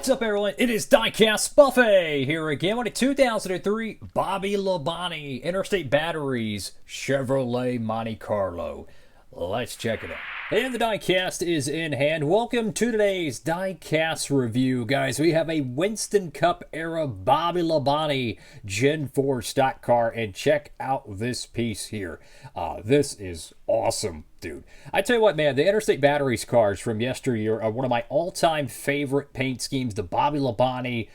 What's up, everyone? It is Diecastbuffet here again with a 2003 Bobby Labonte Interstate Batteries Chevrolet Monte Carlo. Let's check it out. And the diecast is in hand. Welcome to today's diecast review, guys. We have a Winston Cup era Bobby Labonte Gen 4 stock car, and check out this piece here. This is awesome, dude. I tell you what, man, the Interstate Batteries cars from yesteryear are one of my all-time favorite paint schemes. The Bobby Labonte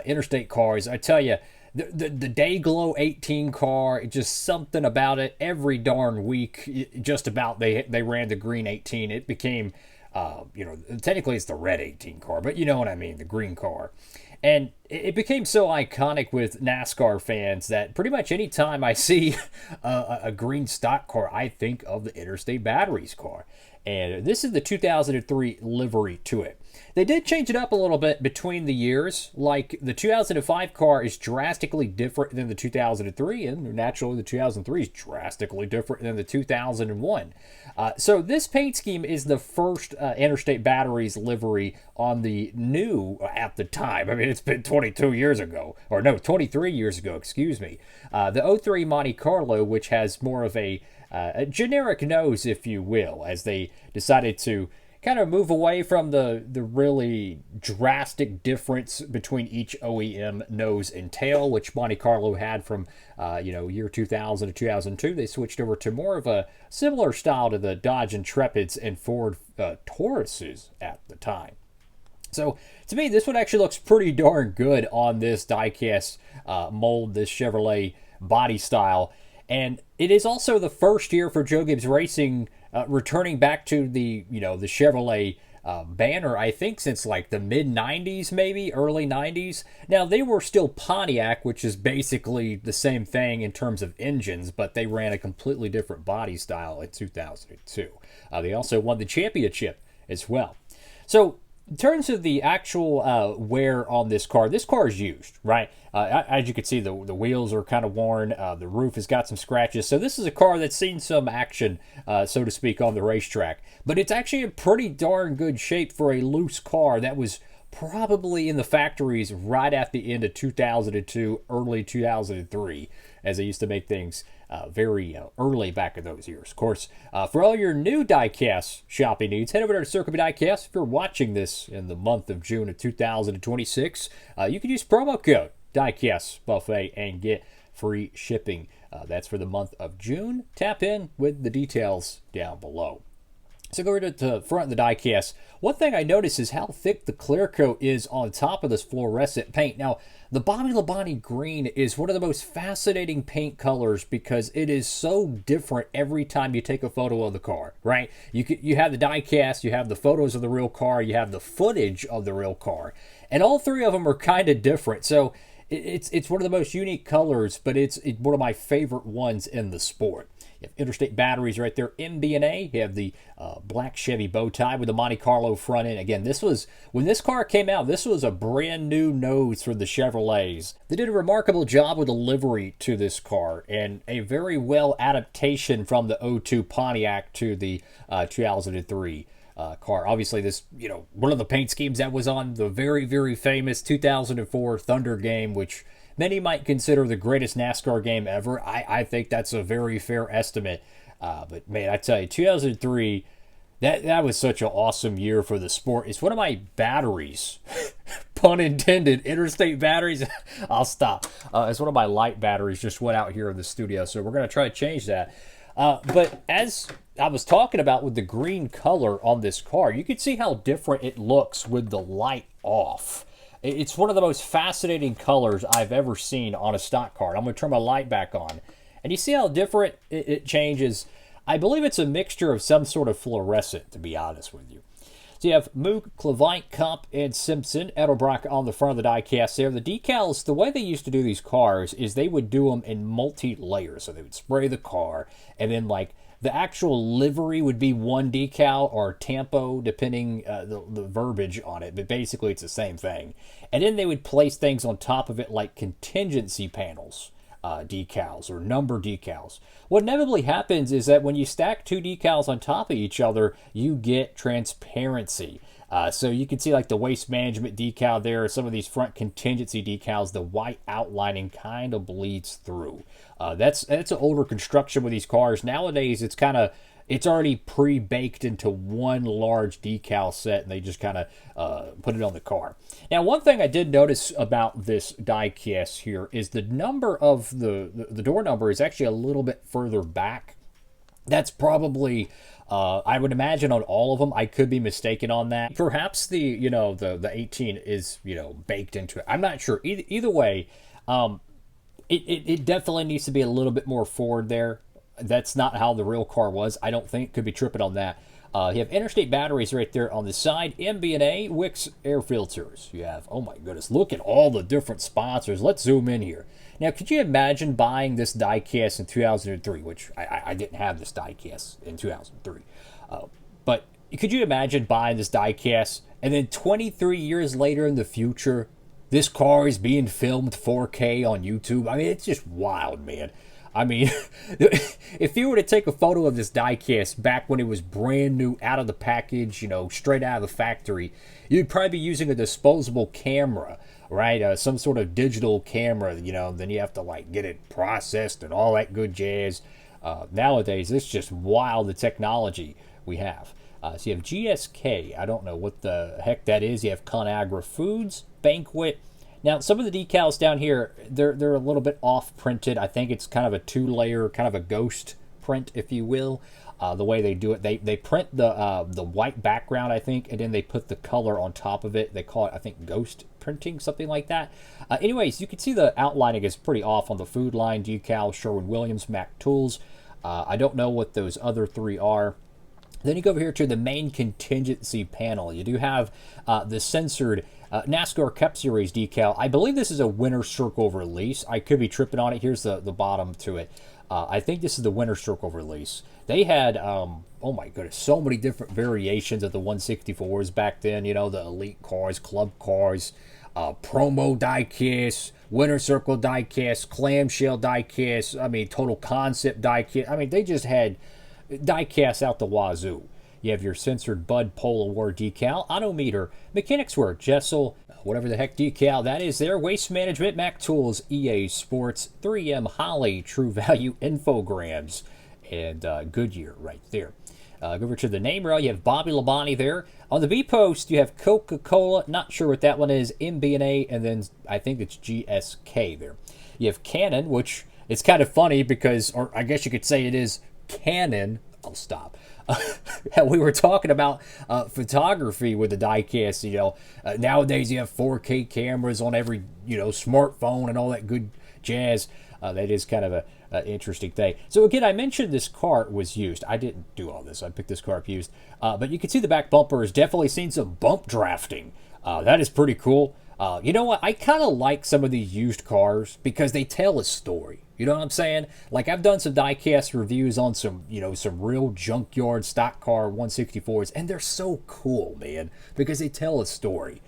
Interstate cars, I tell you, the Day Glow 18 car, just something about it. Every darn week, just about, they ran the green 18. It became, technically it's the red 18 car, but you know what I mean, the green car. And it became so iconic with NASCAR fans that pretty much any time I see a green stock car, I think of the Interstate Batteries car. And this is the 2003 livery to it. They did change it up a little bit between the years. Like the 2005 car is drastically different than the 2003, and naturally the 2003 is drastically different than the 2001. So this paint scheme is the first Interstate Batteries livery on the new, at the time, I mean, it's been 22 years ago, or no, 23 years ago, excuse me. The 03 Monte Carlo, which has more of a generic nose, if you will, as they decided to kind of move away from the really drastic difference between each OEM nose and tail, which Monte Carlo had from year 2000 to 2002. They switched over to more of a similar style to the Dodge Intrepids and Ford Tauruses at the time. So to me, this one actually looks pretty darn good on this diecast mold, this Chevrolet body style. And it is also the first year for Joe Gibbs Racing returning back to the Chevrolet banner, I think, since like the mid-90s, maybe early 90s. Now, they were still Pontiac, which is basically the same thing in terms of engines, but they ran a completely different body style in 2002. They also won the championship as well. So in terms of the actual wear on this car is used, right? As you can see, the wheels are kind of worn. The roof has got some scratches. So this is a car that's seen some action, so to speak, on the racetrack. But it's actually in pretty darn good shape for a loose car that was probably in the factories right at the end of 2002, early 2003, as they used to make things very early back in those years. Of course, for all your new diecast shopping needs, head over to Circuit Diecast. If you're watching this in the month of June of 2026, you can use promo code Diecastbuffet and get free shipping. That's for the month of June. Tap in with the details down below. So go to the front of the diecast. One thing I notice is how thick the clear coat is on top of this fluorescent paint. Now, the Bobby Labonte green is one of the most fascinating paint colors because it is so different every time you take a photo of the car, right? You have the diecast, you have the photos of the real car, you have the footage of the real car, and all three of them are kind of different. So it's one of the most unique colors, but it's one of my favorite ones in the sport. You have Interstate Batteries right there, MB&A. You have the black Chevy bow tie with the Monte Carlo front end. Again, when this car came out, this was a brand new nose for the Chevrolets. They did a remarkable job with the livery to this car, and a very well adaptation from the 02 Pontiac to the 2003 car. Obviously, this, one of the paint schemes that was on the very, very famous 2004 Thunder game, which many might consider the greatest NASCAR game ever. I think that's a very fair estimate. But man, I tell you, 2003, that was such an awesome year for the sport. It's one of my batteries, pun intended, Interstate Batteries. I'll stop. It's one of my light batteries just went out here in the studio, so we're going to try to change that. But as I was talking about with the green color on this car, you can see how different it looks with the light off. It's one of the most fascinating colors I've ever seen on a stock car. I'm going to turn my light back on. And you see how different it changes. I believe it's a mixture of some sort of fluorescent, to be honest with you. So you have Moog, Clevite, Comp, and Simpson, Edelbrock on the front of the diecast there. The decals, the way they used to do these cars is they would do them in multi-layers. So they would spray the car, and then like the actual livery would be one decal or tampo, depending the verbiage on it. But basically, it's the same thing. And then they would place things on top of it like contingency panels, decals or number decals. What inevitably happens is that when you stack two decals on top of each other, you get transparency. So you can see like the waste management decal there, some of these front contingency decals, the white outlining kind of bleeds through. That's an older construction with these cars. Nowadays, it's already pre-baked into one large decal set, and they just kind of put it on the car. Now, one thing I did notice about this diecast here is the number of the door number is actually a little bit further back. That's probably, I would imagine, on all of them. I could be mistaken on that. Perhaps the 18 is baked into it. I'm not sure. Either way, it definitely needs to be a little bit more forward there. That's not how the real car was. I don't think. Could be tripping on that. You have Interstate batteries right there on the side. MB&A Wix air filters. You have, oh my goodness, look at all the different sponsors. Let's zoom in here. Now, could you imagine buying this diecast in 2003, which I didn't have this diecast in 2003. But could you imagine buying this diecast and then 23 years later in the future, this car is being filmed 4K on YouTube? I mean, it's just wild, man. I mean, if you were to take a photo of this diecast back when it was brand new, out of the package, straight out of the factory, you'd probably be using a disposable camera, right? Some sort of digital camera, then you have to like get it processed and all that good jazz. Nowadays, it's just wild, the technology we have. So you have GSK. I don't know what the heck that is. You have ConAgra Foods, Banquet. Now, some of the decals down here, they're a little bit off printed. I think it's kind of a two-layer, kind of a ghost print, if you will. The way they do it, they print the white background, I think, and then they put the color on top of it. They call it, I think, ghost printing, something like that. Anyways, you can see the outlining is pretty off on the Food Line decal, Sherwin-Williams, Mac Tools. I don't know what those other three are. Then you go over here to the main contingency panel. You do have the censored NASCAR Cup Series decal. I believe this is a winner circle release. I could be tripping on it. Here's the bottom to it. I think this is the winner circle release. They had, oh my goodness, so many different variations of the 164s back then. The elite cars, club cars, promo diecast, winner circle diecast, clamshell diecast. I mean, total concept diecast. I mean, they just had diecast out the wazoo. You have your censored Bud Pole Award decal, Autometer, Mechanics Wear, Jessel, whatever the heck decal that is there, Waste Management, Mac Tools, EA Sports, 3M, Holly, True Value, Infograms, and Goodyear right there. Go over to the name rail, you have Bobby Labonte there. On the B post, you have Coca-Cola, not sure what that one is, MB&A, and then I think it's GSK there. You have Canon, which it's kind of funny because, or I guess you could say it is Canon. I'll stop. We were talking about photography with the diecast. Nowadays you have 4K cameras on every smartphone and all that good jazz. That is kind of an interesting thing. So again, I mentioned this car was used. I didn't do all this. I picked this car up used. But you can see the back bumper has definitely seen some bump drafting. That is pretty cool. You know what? I kind of like some of these used cars because they tell a story. You know what I'm saying? Like, I've done some diecast reviews on some real junkyard stock car 164s, and they're so cool, man, because they tell a story.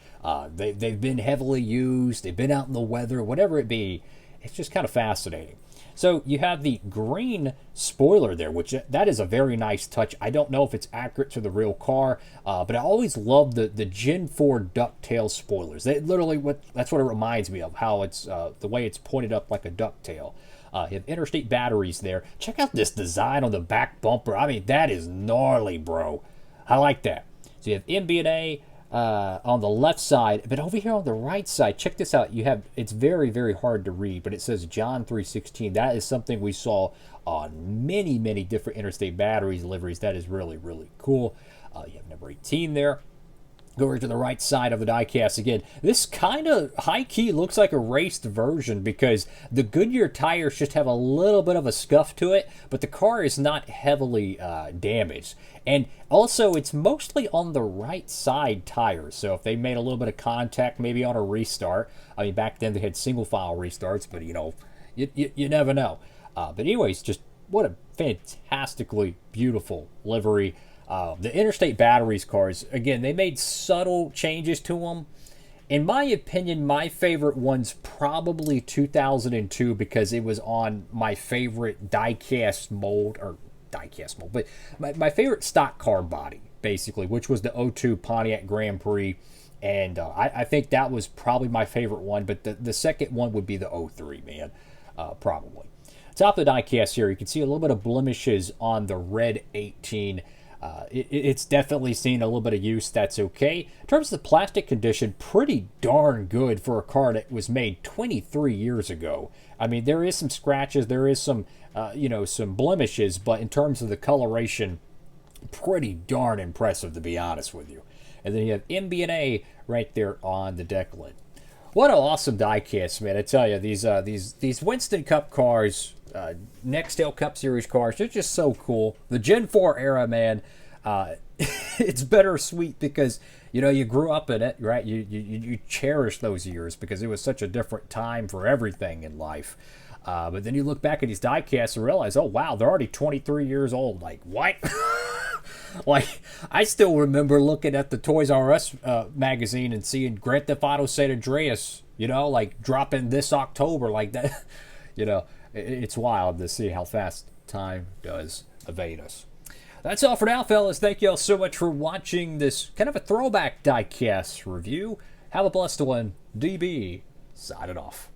They've been heavily used. They've been out in the weather, whatever it be. It's just kind of fascinating. So you have the green spoiler there, which that is a very nice touch. I don't know if it's accurate to the real car, but I always love the Gen 4 ducktail spoilers. They literally, that's what it reminds me of, how it's the way it's pointed up like a ducktail. You have Interstate batteries there. Check out this design on the back bumper. I mean, that is gnarly, bro. I like that. So you have MB&A on the left side, but over here on the right side, check this out. You have, it's very, very hard to read, but it says John 3:16. That is something we saw on many, many different Interstate batteries liveries. That is really, really cool. You have number 18 there. Go over to the right side of the diecast again. This kind of high-key looks like a raced version because the Goodyear tires just have a little bit of a scuff to it, but the car is not heavily damaged. And also, it's mostly on the right side tires. So if they made a little bit of contact, maybe on a restart. I mean, back then they had single-file restarts, but you never know. But anyways, just what a fantastically beautiful livery. The Interstate batteries cars, again, they made subtle changes to them. In my opinion, my favorite one's probably 2002 because it was on my favorite diecast mold, but my favorite stock car body. basically, which was the '02 Pontiac Grand Prix. And I think that was probably my favorite one, but the second one would be the '03, man, probably. Top of the diecast here, you can see a little bit of blemishes on the red 18. It's definitely seen a little bit of use. That's okay. In terms of the plastic condition, pretty darn good for a car that was made 23 years ago. I mean, there is some scratches, there is some, some blemishes, but in terms of the coloration, pretty darn impressive, to be honest with you. And then you have MB&A right there on the deck lid. What an awesome diecast, man! I tell you, these Winston Cup cars, Nextel Cup Series cars, they're just so cool. The Gen 4 era, man, it's bittersweet because you grew up in it, right? You cherish those years because it was such a different time for everything in life. But then you look back at these diecasts and realize, oh wow, they're already 23 years old. Like what? Like, I still remember looking at the Toys R Us magazine and seeing Grand Theft Auto San Andreas, like dropping this October like that. It's wild to see how fast time does evade us. That's all for now, fellas. Thank you all so much for watching this kind of a throwback diecast review. Have a blessed one. DB, signing off.